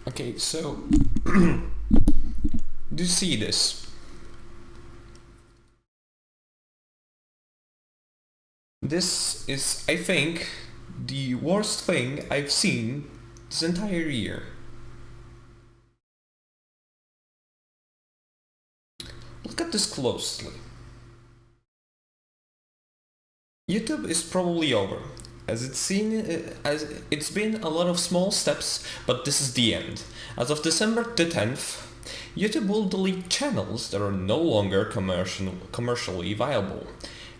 Okay, so do you see this? This is, I think, the worst thing I've seen this entire year. Look at this closely. YouTube is probably over, as it's been a lot of small steps, but this is the end. As of December the 10th, YouTube will delete channels that are no longer commercially viable.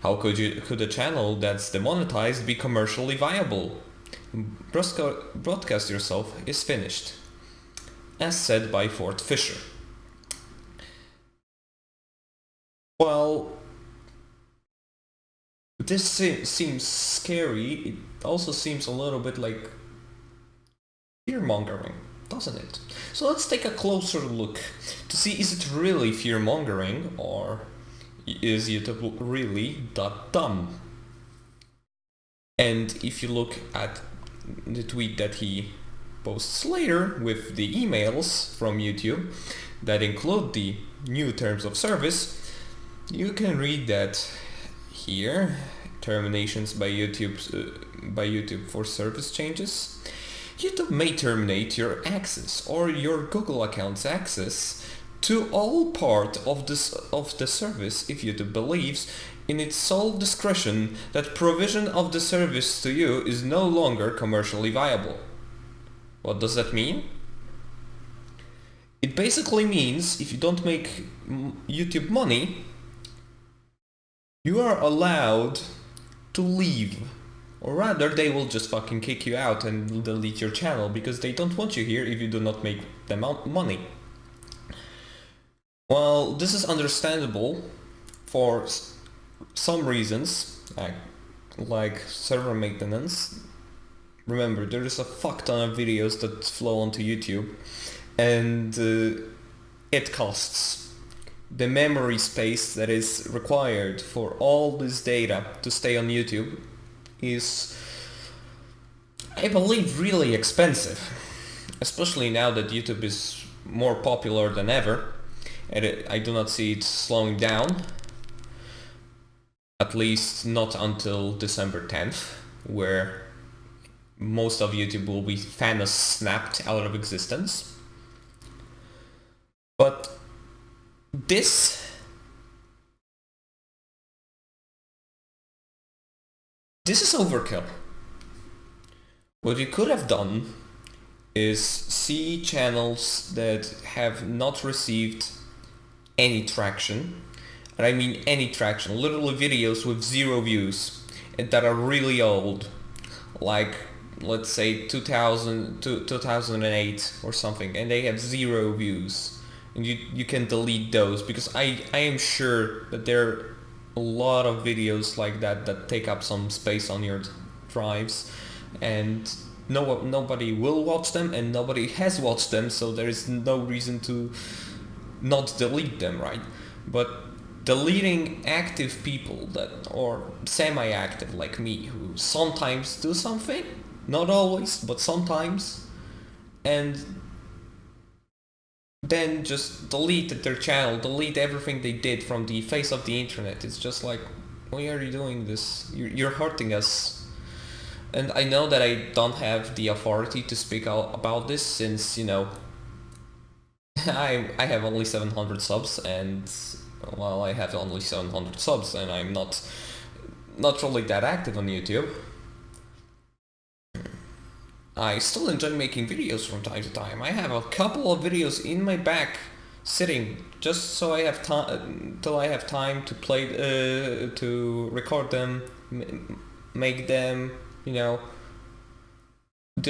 How could a channel that's demonetized be commercially viable? Broadcast yourself is finished, as said by Fort Fisher. Well, this seems scary. It also seems a little bit like fear-mongering, doesn't it? So let's take a closer look to see, is it really fear-mongering, or is YouTube really that dumb? And if you look at the tweet that he posts later with the emails from YouTube that include the new terms of service, you can read that here, terminations by YouTube for service changes. YouTube may terminate your access or your Google account's access to all part of the service if YouTube believes in its sole discretion that provision of the service to you is no longer commercially viable. What does that mean? It basically means if you don't make YouTube money, you are allowed to leave. Or rather, they will just fucking kick you out and delete your channel because they don't want you here if you do not make them money. Well, this is understandable for some reasons, like server maintenance. Remember, there is a fuck ton of videos that flow onto YouTube, and it costs. The memory space that is required for all this data to stay on YouTube is, I believe, really expensive, especially now that YouTube is more popular than ever, and I do not see it slowing down, at least not until December 10th, where most of YouTube will be Thanos snapped out of existence. But this is overkill. What you could have done is see channels that have not received any traction, and I mean any traction, literally videos with 0 views and that are really old, like let's say 2008 or something, and they have 0 views. And you can delete those, because I am sure that there are a lot of videos like that take up some space on your drives, and nobody will watch them and nobody has watched them, so there is no reason to not delete them, right? But deleting active people or semi-active like me, who sometimes do something, not always, but sometimes, and then just delete their channel, delete everything they did from the face of the internet. It's just like, why are you doing this? You're hurting us. And I know that I don't have the authority to speak out about this, since, I have only 700 subs, and well, I have only 700 subs, and I'm not really that active on YouTube. I still enjoy making videos from time to time. I have a couple of videos in my back sitting just so I have time till I have time to play to record them, make them, do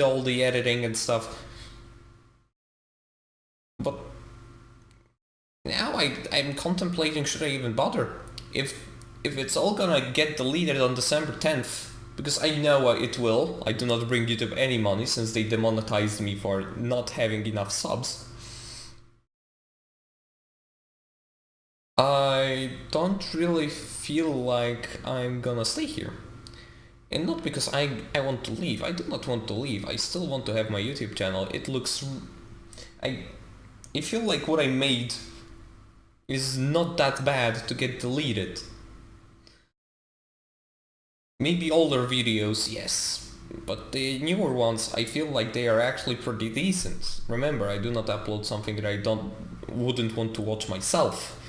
all the editing and stuff. But now I'm contemplating, should I even bother? If it's all gonna get deleted on December 10th, because I know it will. I do not bring YouTube any money since they demonetized me for not having enough subs. I don't really feel like I'm gonna stay here. And not because I want to leave. I do not want to leave. I still want to have my YouTube channel. It looks I feel like what I made is not that bad to get deleted. Maybe older videos, yes, but the newer ones, I feel like they are actually pretty decent. Remember, I do not upload something that I wouldn't want to watch myself.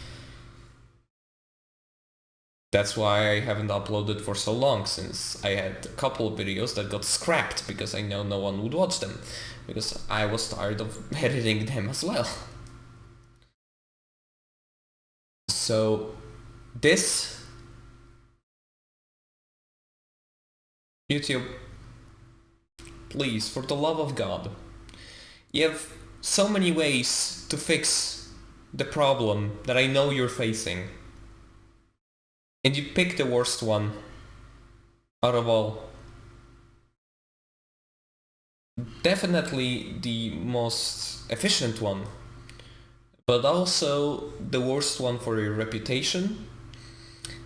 That's why I haven't uploaded for so long, since I had a couple of videos that got scrapped because I know no one would watch them, because I was tired of editing them as well. So this YouTube, please, for the love of God, you have so many ways to fix the problem that I know you're facing, and you pick the worst one out of all. Definitely the most efficient one, but also the worst one for your reputation,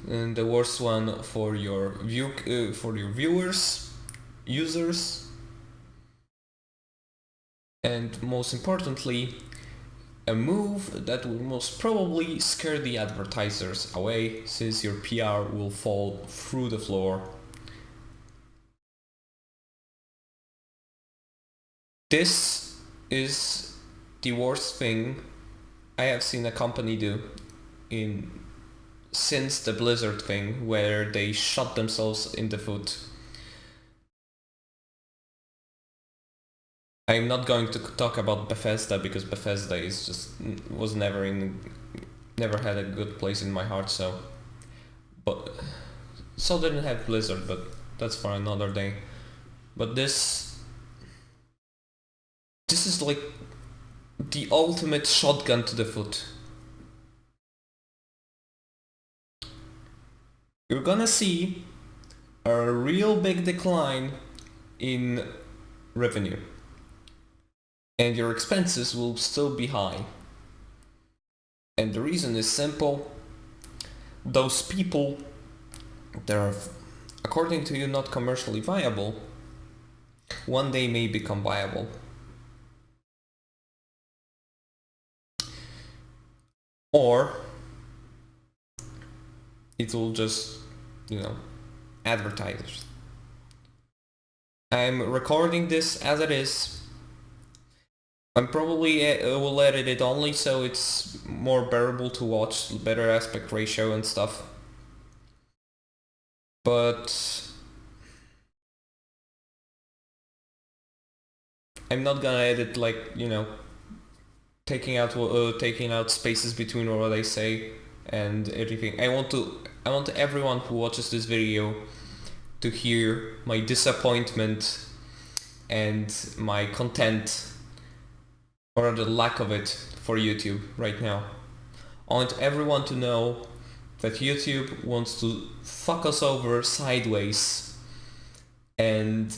and the worst one for your viewers, users, and most importantly, a move that will most probably scare the advertisers away, since your PR will fall through the floor. This is the worst thing I have seen a company do in since the Blizzard thing, where they shot themselves in the foot. I'm not going to talk about Bethesda, because Bethesda is just was never had a good place in my heart. But so didn't have Blizzard, but that's for another day. But this is like the ultimate shotgun to the foot. You're gonna see a real big decline in revenue, and your expenses will still be high. And the reason is simple: those people that are, according to you, not commercially viable, one day may become viable. Or it will just, advertisers. I'm recording this as it is. I'm probably will edit it only so it's more bearable to watch, better aspect ratio and stuff. But I'm not gonna edit taking out spaces between what I say and everything. I want everyone who watches this video to hear my disappointment and my content, or the lack of it, for YouTube right now. I want everyone to know that YouTube wants to fuck us over sideways, and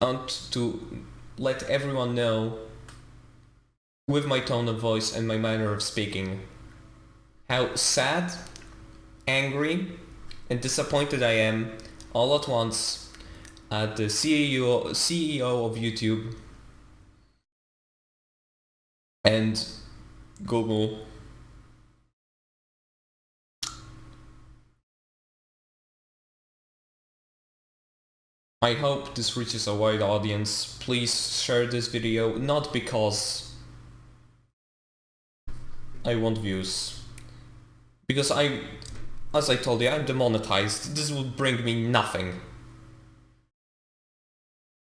I want to let everyone know, with my tone of voice and my manner of speaking, how sad, angry, and disappointed I am all at once at the CEO of YouTube and Google. I hope this reaches a wide audience. Please share this video, not because I want views, because as I told you, I'm demonetized. This would bring me nothing.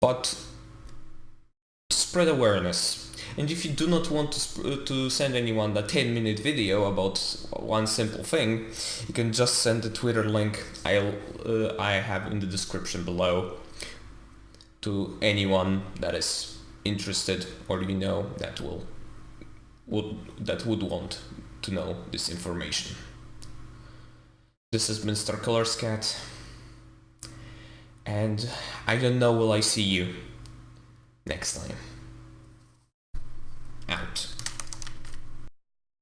But to spread awareness. And if you do not want to send anyone a 10-minute video about one simple thing, you can just send the Twitter link I have in the description below to anyone that is interested, or that would want to know this information. This has been Starkiller's Cat, and I don't know, will I see you next time. Out.